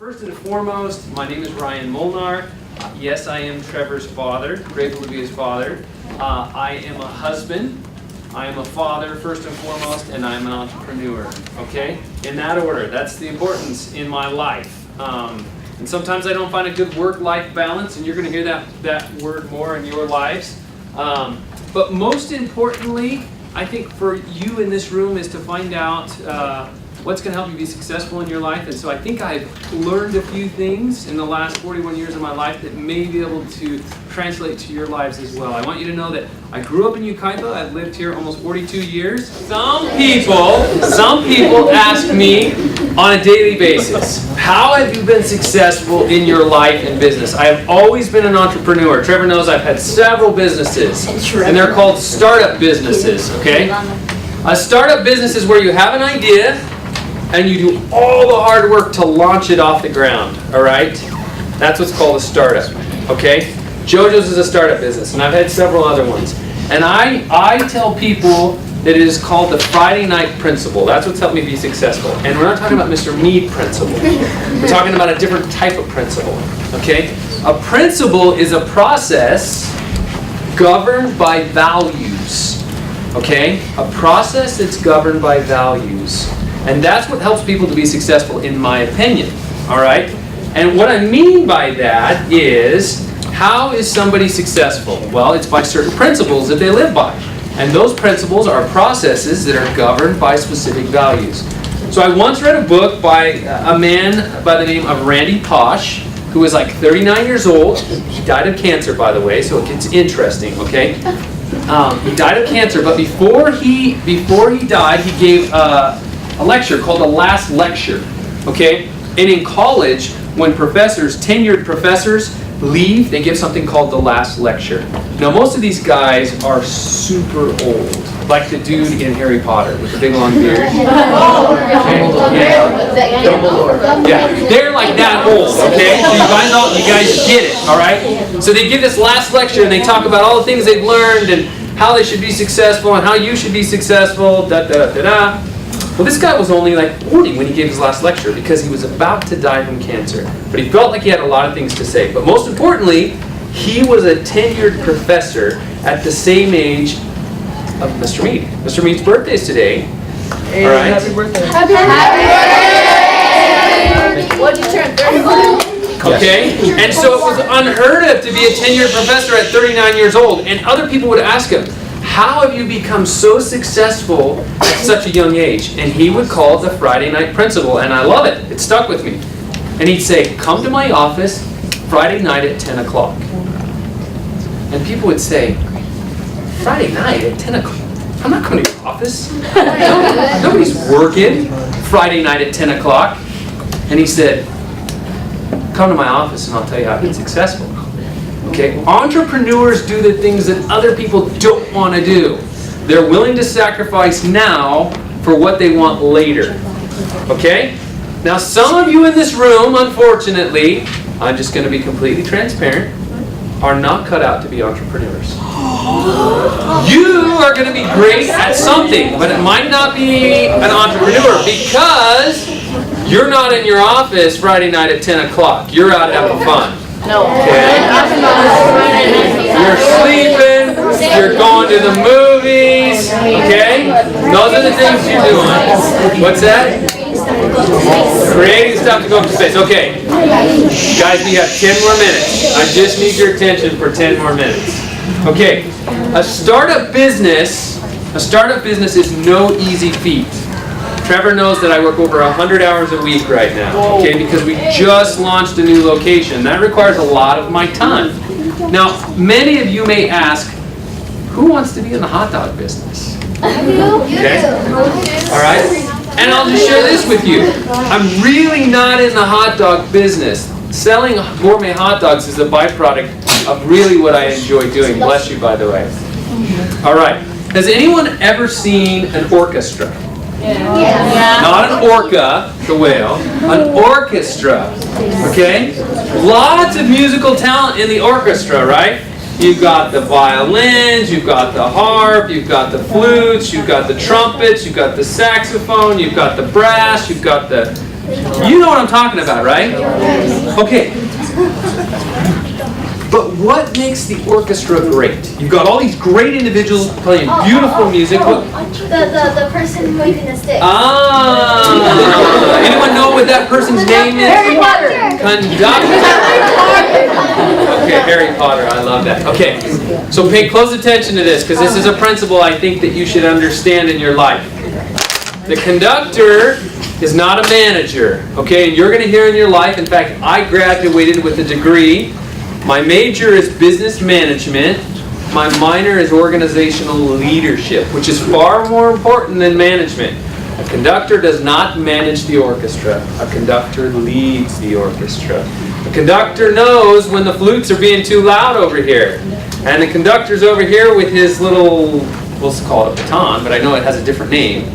First and foremost, my name is Ryan Molnar. Yes, I am Trevor's father, grateful to be his father. I am a husband, I am a father first and foremost, and I am an entrepreneur, okay? In that order, that's the importance in my life. And sometimes I don't find a good work-life balance, and you're going to hear that word more in your lives. But most importantly, I think for you in this room is to find out what's going to help you be successful in your life. And so I think I've learned a few things in the last 41 years of my life that may be able to translate to your lives as well. I want you to know that I grew up in Ukaipa. I've lived here almost 42 years. Some people ask me on a daily basis, how have you been successful in your life and business? I have always been an entrepreneur. Trevor knows I've had several businesses, and they're called startup businesses, okay? A startup business is where you have an idea, and you do all the hard work to launch it off the ground, all right? That's what's called a startup, okay? JoJo's is a startup business, and I've had several other ones. And I tell people that it is called the Friday night principle. That's what's helped me be successful. And we're not talking about Mr. Mead principle. We're talking about a different type of principle, okay? A principle is a process governed by values, okay? A process that's governed by values. And that's what helps people to be successful, in my opinion, all right? And what I mean by that is, how is somebody successful? Well, it's by certain principles that they live by. And those principles are processes that are governed by specific values. So I once read a book by a man by the name of Randy Pausch, who was like 39 years old. He died of cancer, by the way, so it gets interesting, okay? He died of cancer, but before he died, he gave a lecture called The Last Lecture, okay? And in college, when tenured professors leave, they give something called The Last Lecture. Now, most of these guys are super old, like the dude in Harry Potter with the big long beard. Yeah, they're like that old, okay? So you guys get it, all right? So they give this last lecture, and they talk about all the things they've learned and how they should be successful and how you should be successful, da-da-da-da. Well, this guy was only like 40 when he gave his last lecture because he was about to die from cancer. But he felt like he had a lot of things to say. But most importantly, he was a tenured professor at the same age of Mr. Mead. Mr. Mead's birthday is today. Hey, all right. happy birthday. Happy birthday! What did you turn 35? Okay? And so it was unheard of to be a tenured professor at 39 years old. And other people would ask him, how have you become so successful at such a young age? And he would call it the Friday night principle, and I love it. It stuck with me. And he'd say, come to my office Friday night at 10 o'clock. And people would say, Friday night at 10 o'clock? I'm not going to your office. Nobody's working Friday night at 10 o'clock. And he said, come to my office and I'll tell you how I've been successful. Okay, entrepreneurs do the things that other people don't want to do. They're willing to sacrifice now for what they want later. Okay? Now, some of you in this room, unfortunately, I'm just going to be completely transparent, are not cut out to be entrepreneurs. You are going to be great at something, but it might not be an entrepreneur because you're not in your office Friday night at 10 o'clock. You're out having fun. No. Okay. You're sleeping, you're going to the movies, okay? Those are the things you're doing. What's that? Creating stuff to go to space. Okay. Guys, we have 10 more minutes. I just need your attention for 10 more minutes. Okay. A startup business is no easy feat. Trevor knows that I work over 100 hours a week right now, okay, because we just launched a new location. That requires a lot of my time. Now, many of you may ask, who wants to be in the hot dog business? Okay? All right? And I'll just share this with you. I'm really not in the hot dog business. Selling gourmet hot dogs is a byproduct of really what I enjoy doing. Bless you, by the way. All right. Has anyone ever seen an orchestra? Yeah. Not an orca, the whale, an orchestra, okay? Lots of musical talent in the orchestra, right? You've got the violins, you've got the harp, you've got the flutes, you've got the trumpets, you've got the saxophone, you've got the brass, you've got the You know what I'm talking about, right? Okay. But what makes the orchestra great? You've got all these great individuals playing beautiful music. The person waving the stick. Anyone know what that person's name is? Harry Potter. Conductor. Okay, Harry Potter. I love that. Okay, so pay close attention to this because this is a principle I think that you should understand in your life. The conductor is not a manager. Okay, and you're going to hear in your life. In fact, I graduated with a degree. My major is business management. My minor is organizational leadership, which is far more important than management. A conductor does not manage the orchestra. A conductor leads the orchestra. A conductor knows when the flutes are being too loud over here. And the conductor's over here with his little, we'll call it a baton, but I know it has a different name.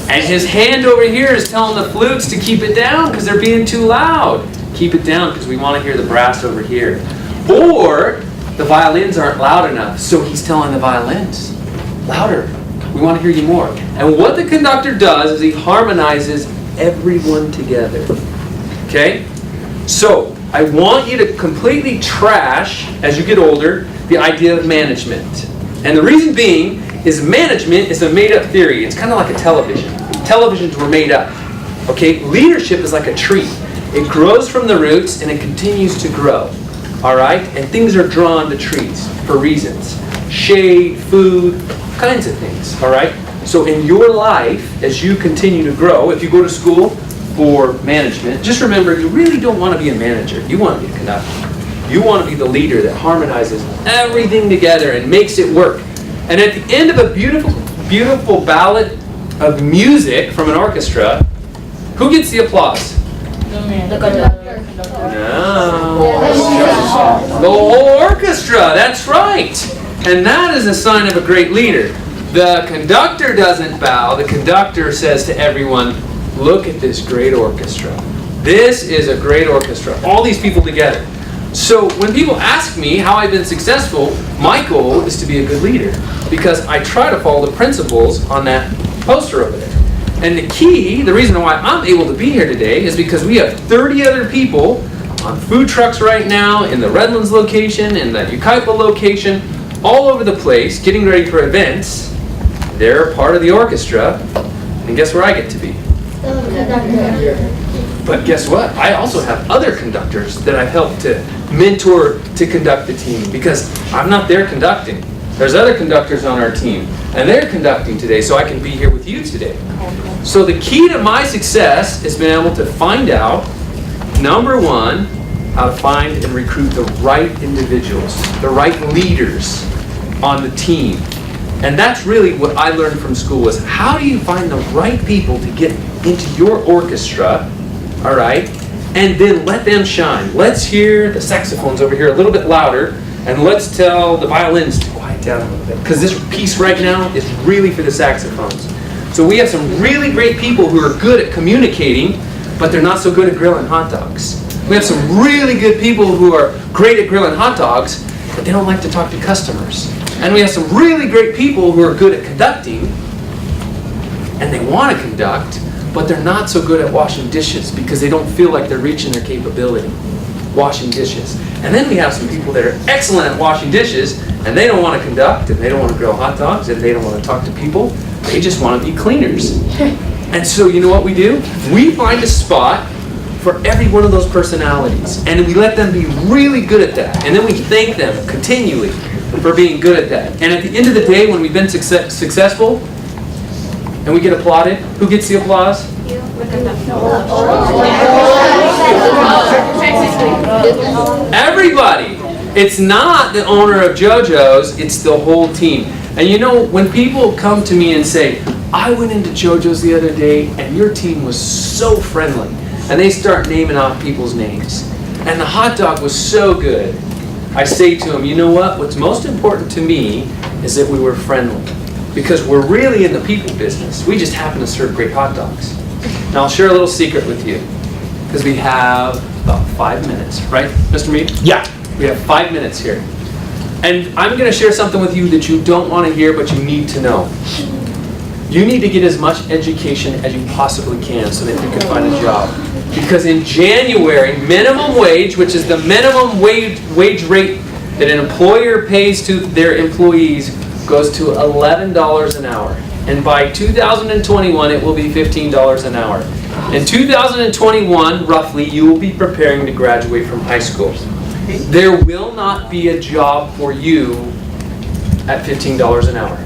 And his hand over here is telling the flutes to keep it down because they're being too loud. Keep it down because we want to hear the brass over here. Or the violins aren't loud enough, so he's telling the violins, louder, we want to hear you more. And what the conductor does is he harmonizes everyone together. Okay? So, I want you to completely trash, as you get older, the idea of management. And the reason being is management is a made-up theory. It's kind of like a television. Televisions were made up. Okay? Leadership is like a tree. It grows from the roots and it continues to grow. All right? And things are drawn to trees for reasons. Shade, food, kinds of things. All right? So in your life, as you continue to grow, if you go to school for management, just remember you really don't want to be a manager. You want to be a conductor. You want to be the leader that harmonizes everything together and makes it work. And at the end of a beautiful, beautiful ballad of music from an orchestra, who gets the applause? The conductor. No. The whole orchestra, that's right. And that is a sign of a great leader. The conductor doesn't bow. The conductor says to everyone, look at this great orchestra. This is a great orchestra. All these people together. So when people ask me how I've been successful, my goal is to be a good leader. Because I try to follow the principles on that poster over there. And the key, the reason why I'm able to be here today is because we have 30 other people on food trucks right now, in the Redlands location, in the Ukaipa location, all over the place, getting ready for events. They're part of the orchestra. And guess where I get to be? But guess what? I also have other conductors that I've helped to mentor to conduct the team because I'm not there conducting. There's other conductors on our team, and they're conducting today, so I can be here with you today. So the key to my success is being able to find out, number one, how to find and recruit the right individuals, the right leaders on the team. And that's really what I learned from school was how do you find the right people to get into your orchestra, all right, and then let them shine. Let's hear the saxophones over here a little bit louder, and let's tell the violins to quiet down a little bit. Because this piece right now is really for the saxophones. So we have some really great people who are good at communicating, but they're not so good at grilling hot dogs. We have some really good people who are great at grilling hot dogs, but they don't like to talk to customers. And we have some really great people who are good at conducting, and they want to conduct, but they're not so good at washing dishes because they don't feel like they're reaching their capability. Washing dishes. And then we have some people that are excellent at washing dishes, and they don't want to conduct, and they don't want to grill hot dogs, and they don't want to talk to people. They just want to be cleaners. And so you know what we do? We find a spot for every one of those personalities, and we let them be really good at that. And then we thank them continually for being good at that. And at the end of the day, when we've been successful, and we get applauded, who gets the applause? Everybody. It's not the owner of JoJo's, it's the whole team. And you know, when people come to me and say, I went into JoJo's the other day and your team was so friendly, and they start naming off people's names, and the hot dog was so good, I say to them, you know what? What's most important to me is that we were friendly. Because we're really in the people business. We just happen to serve great hot dogs. Now I'll share a little secret with you. Because we have about 5 minutes, right, Mr. Mead? Yeah. We have 5 minutes here. And I'm going to share something with you that you don't want to hear, but you need to know. You need to get as much education as you possibly can so that you can find a job. Because in January, minimum wage, which is the minimum wage rate that an employer pays to their employees, goes to $11 an hour. And by 2021, it will be $15 an hour. In 2021, roughly, you will be preparing to graduate from high school. There will not be a job for you at $15 an hour.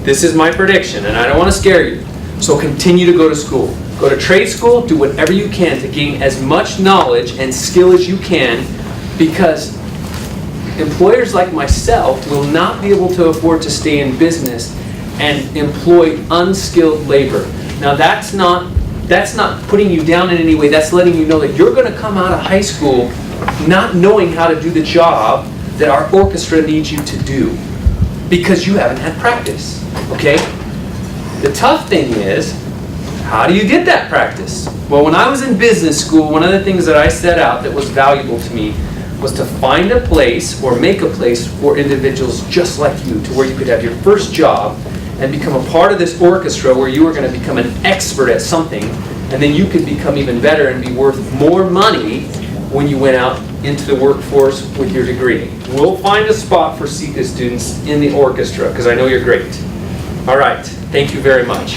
This is my prediction, and I don't want to scare you. So continue to go to school. Go to trade school, do whatever you can to gain as much knowledge and skill as you can, because employers like myself will not be able to afford to stay in business and employ unskilled labor. Now that's not putting you down in any way. That's letting you know that you're going to come out of high school not knowing how to do the job that our orchestra needs you to do because you haven't had practice. Okay? The tough thing is, how do you get that practice? Well, when I was in business school, one of the things that I set out that was valuable to me was to find a place or make a place for individuals just like you, to where you could have your first job and become a part of this orchestra where you were going to become an expert at something, and then you could become even better and be worth more money when you went out into the workforce with your degree. We'll find a spot for Seeker students in the orchestra because I know you're great. All right, thank you very much.